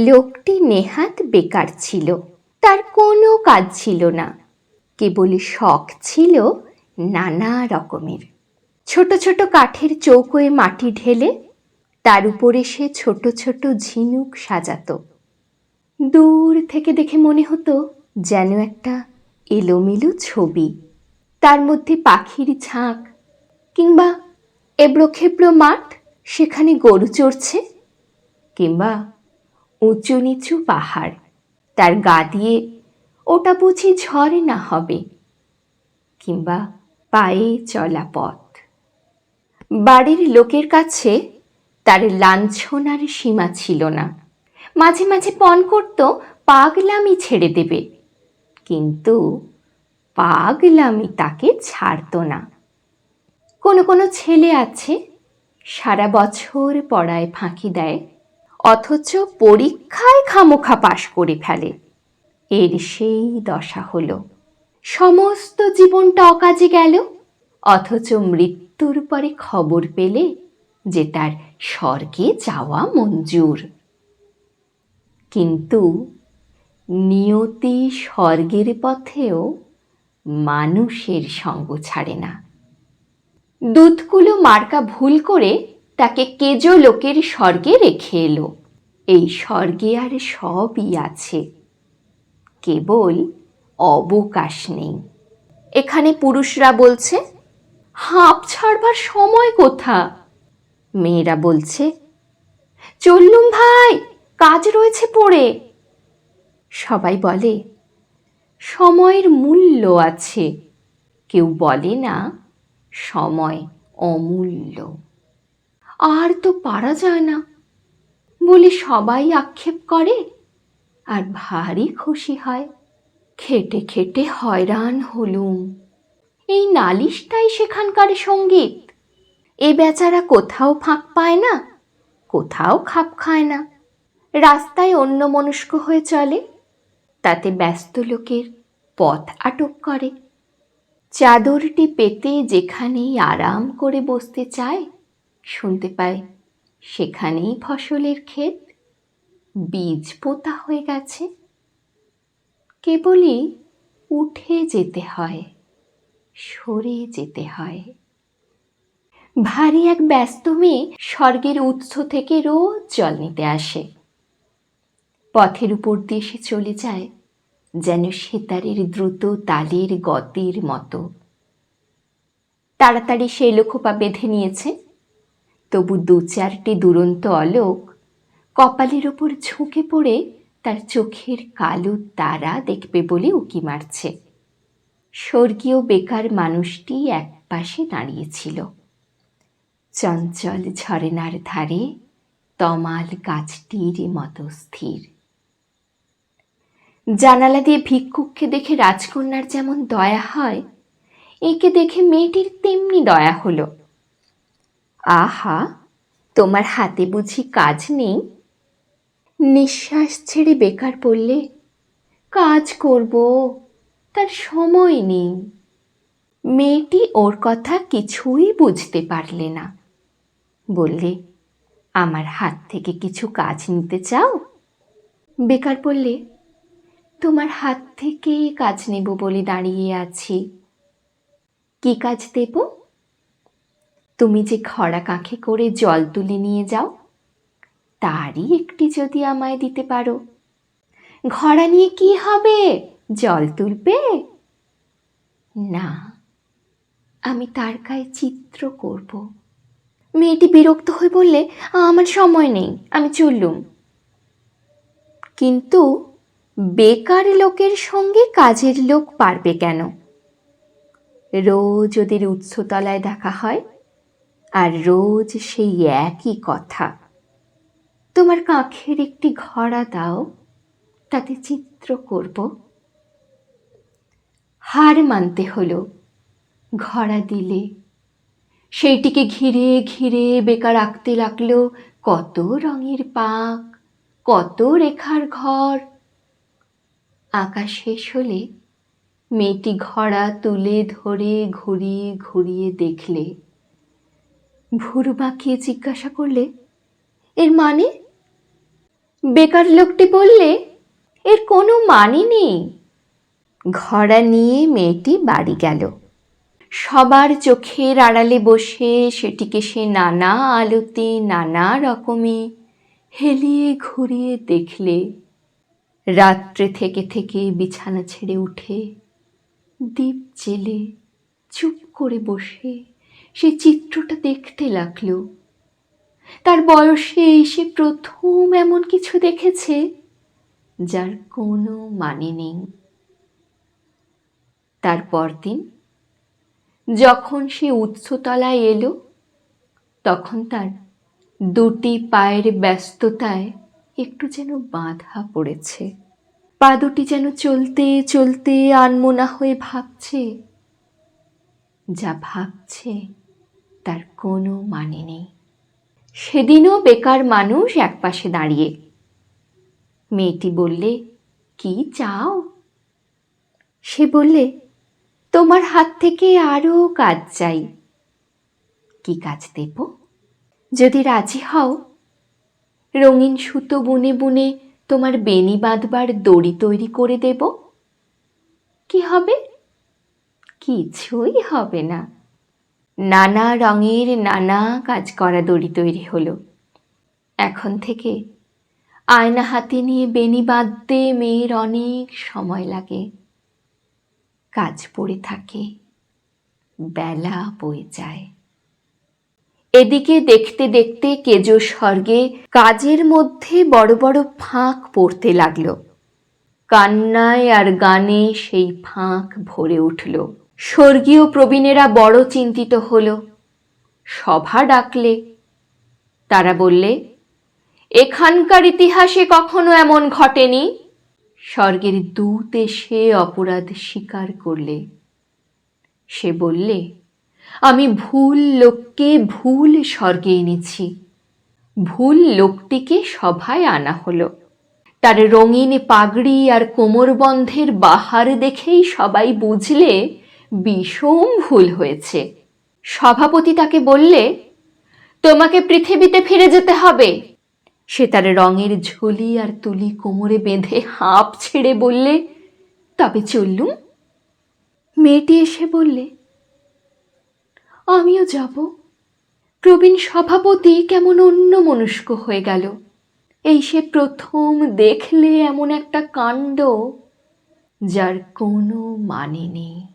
লোকটি নেহাত বেকার ছিল। তার কোনো কাজ ছিল না, কেবলই শখ ছিল নানা রকমের। ছোট ছোট কাঠের চৌকোয় মাটি ঢেলে তার উপরে সে ছোট ছোট ঝিনুক সাজাতো। দূর থেকে দেখে মনে হতো যেন একটা এলোমেলো ছবি। তার মধ্যে পাখির ঝাঁক, কিংবা এবড়ো খেবড়ো মাঠ, সেখানে গরু চড়ছে, কিংবা উঁচু নিচু পাহাড়, তার গা দিয়ে ওটা বুঝি ঝর্ণা হবে, কিংবা পায়ে চলা পথ। বাড়ির লোকের কাছে তার লাঞ্ছনার সীমা ছিল না। মাঝে মাঝে পণ করত পাগলামি ছেড়ে দেবে, কিন্তু পাগলামি তাকে ছাড়ত না। কোনো কোনো ছেলে আছে সারা বছর পড়ায় ফাঁকি দেয়, অথচ পরীক্ষায় খামোখা পাশ করে ফেলে। এর সেই দশা হলো। সমস্ত জীবনটা অকাজে গেল, অথচ মৃত্যুর পরে খবর পেলে যে তার স্বর্গে যাওয়া মঞ্জুর। কিন্তু নিয়তি স্বর্গের পথেও মানুষের সঙ্গ ছাড়ে না। দুধকুলো মার্কা ভুল করে তাকে কেজো লোকের স্বর্গে রেখে এলো। এই স্বর্গে আর সবই আছে, কেবল অবকাশ নেই। এখানে পুরুষরা বলছে, হাঁপ ছাড়বার সময় কোথা? মেয়েরা বলছে, চললুম ভাই, কাজ রয়েছে পড়ে। সবাই বলে, সময়ের মূল্য আছে। কেউ বলে না সময় অমূল্য। আর তো পারা যায় না বলে সবাই আক্ষেপ করে, আর ভারী খুশি হয়। খেটে খেটে হয়রান হলুম, এই নালিশটাই সেখানকার সঙ্গীত। এ বেচারা কোথাও ফাঁক পায় না, কোথাও খাপ খায় না। রাস্তায় অন্যমনস্ক হয়ে চলে, তাতে ব্যস্ত লোকের পথ আটক করে। চাদরটি পেতে যেখানেই আরাম করে বসতে চায়, শুনতে পায় সেখানেই ফসলের ক্ষেত, বীজ পোতা হয়ে গেছে। কেবলই উঠে যেতে হয়, সরে যেতে হয়। ভারী এক ব্যস্ত মেয়ে স্বর্গের উৎস থেকে রোজ জল নিতে আসে। পথের উপর দিয়ে সে চলে যায় যেন সেতারের দ্রুত তালের গতির মতো। তাড়াতাড়ি সেই লোখোপা বেঁধে নিয়েছে, তবু দু চারটে দুরন্ত অলোক কপালের ওপর ঝুঁকে পড়ে তার চোখের কালো তারা দেখবে বলে উকি মারছে। স্বর্গীয় বেকার মানুষটি এক পাশে দাঁড়িয়েছিল, চঞ্চল ঝরনার ধারে তমাল গাছটির মতো স্থির। জানালা দিয়ে ভিক্ষুককে দেখে রাজকন্যার যেমন দয়া হয়, একে দেখে মেয়েটির তেমনি দয়া হলো। আহা, তোমার হাতে বুঝি কাজ নেই? নিঃশ্বাস ছেড়ে বেকার পড়লে, কাজ করব, তার সময় নেই। মেয়েটি ওর কথা কিছুই বুঝতে পারলে না। বললে, আমার হাত থেকে কিছু কাজ নিতে চাও? বেকার বললে, তোমার হাত থেকে কাজ নেব বলে দাঁড়িয়ে আছি। কি কাজ দেব? তুমি যে খরা কাঁখে করে জল তুলে নিয়ে যাও, তারই একটি যদি আমায় দিতে পারো। ঘড়া নিয়ে কি হবে, জল তুলবে? না, আমি তার গায়ে চিত্র করব। মেয়েটি বিরক্ত হয়ে বললে, আমার সময় নেই, আমি চললুম। কিন্তু বেকার লোকের সঙ্গে কাজের লোক পারবে কেন? রোজ ওদের উৎসতলায় দেখা হয়, আর রোজ সেই একই কথা। তোমার কাঁখের একটি ঘড়া দাও, তাতে চিত্র করব। হার মানতে হলো। ঘড়া দিলে, সেইটিকে ঘিরে ঘিরে বেকার আঁকতে লাগলো কত রঙের পাক, কত রেখার ঘর। আঁকা শেষ হলে মেয়েটি ঘড়া তুলে ধরে ঘুরিয়ে ঘুরিয়ে দেখলে। ভুরু বাঁকিয়ে জিজ্ঞাসা করলে, এর মানে? বেকার লোকটি বললে, এর কোনো মানে নেই। ঘড়া নিয়ে মেয়েটি বাড়ি গেল। সবার চোখের আড়ালে বসে সেটিকে সে নানা আলোতে নানা রকমে হেলিয়ে ঘুরিয়ে দেখলে। রাত্রে থেকে থেকে বিছানা ছেড়ে উঠে দীপ জেলে চুপ করে বসে সে চিত্রটা দেখতে লাগলো। তার বয়সে সে প্রথম এমন কিছু দেখেছে যার কোনো মানে নেই। তার পরদিন যখন সে উচ্চতলায় এলো, তখন তার দুটি পায়ের ব্যস্ততায় একটু যেন বাঁধা পড়েছে। পা দুটি যেন চলতে চলতে আনমনা হয়ে ভাবছে, যা ভাবছে তার কোনো মানে নেই। সেদিনও বেকার মানুষ একপাশে দাঁড়িয়ে। মেয়েটি বললে, কি চাও? সে বললে, তোমার হাত থেকে আরো কাজ চাই। কি কাজ দেব? যদি রাজি হও, রঙিন সুতো বুনে বুনে তোমার বেনি বাঁধবার দড়ি তৈরি করে দেব। কি হবে? কিছুই হবে না। নানা রঙের নানা কাজ করা দড়ি তৈরি হলো। এখন থেকে আয়না হাতে নিয়ে বেনি বাঁধতে মেয়ের অনেক সময় লাগে। কাজ পড়ে থাকে, বেলা বয়ে যায়। এদিকে দেখতে দেখতে কেজো স্বর্গে কাজের মধ্যে বড় বড় ফাঁক পড়তে লাগলো। কান্নায় আর গানে সেই ফাঁক ভরে উঠল। স্বর্গীয় প্রবীণেরা বড় চিন্তিত হলো। সভা ডাকলে। তারা বললে, এখানকার ইতিহাসে কখনো এমন ঘটেনি। স্বর্গের দূত এসে অপরাধ স্বীকার করলে। সে বললে, আমি ভুল লোককে ভুল স্বর্গে এনেছি। ভুল লোকটিকে সভায় আনা হলো। তার রঙিন পাগড়ি আর কোমরবন্ধের বাহার দেখেই সবাই বুঝলে বিষম ভুল হয়েছে। সভাপতি তাকে বললে, তোমাকে পৃথিবীতে ফিরে যেতে হবে। সে তার রঙের ঝুলি আর তুলি কোমরে বেঁধে হাঁপ ছেড়ে বললে, তবে চললুম। মেয়েটি এসে বললে, আমিও যাব। প্রবীণ সভাপতি কেমন অন্যমনস্ক হয়ে গেল। এই সে প্রথম দেখলে এমন একটা কাণ্ড যার কোনো মানে নেই।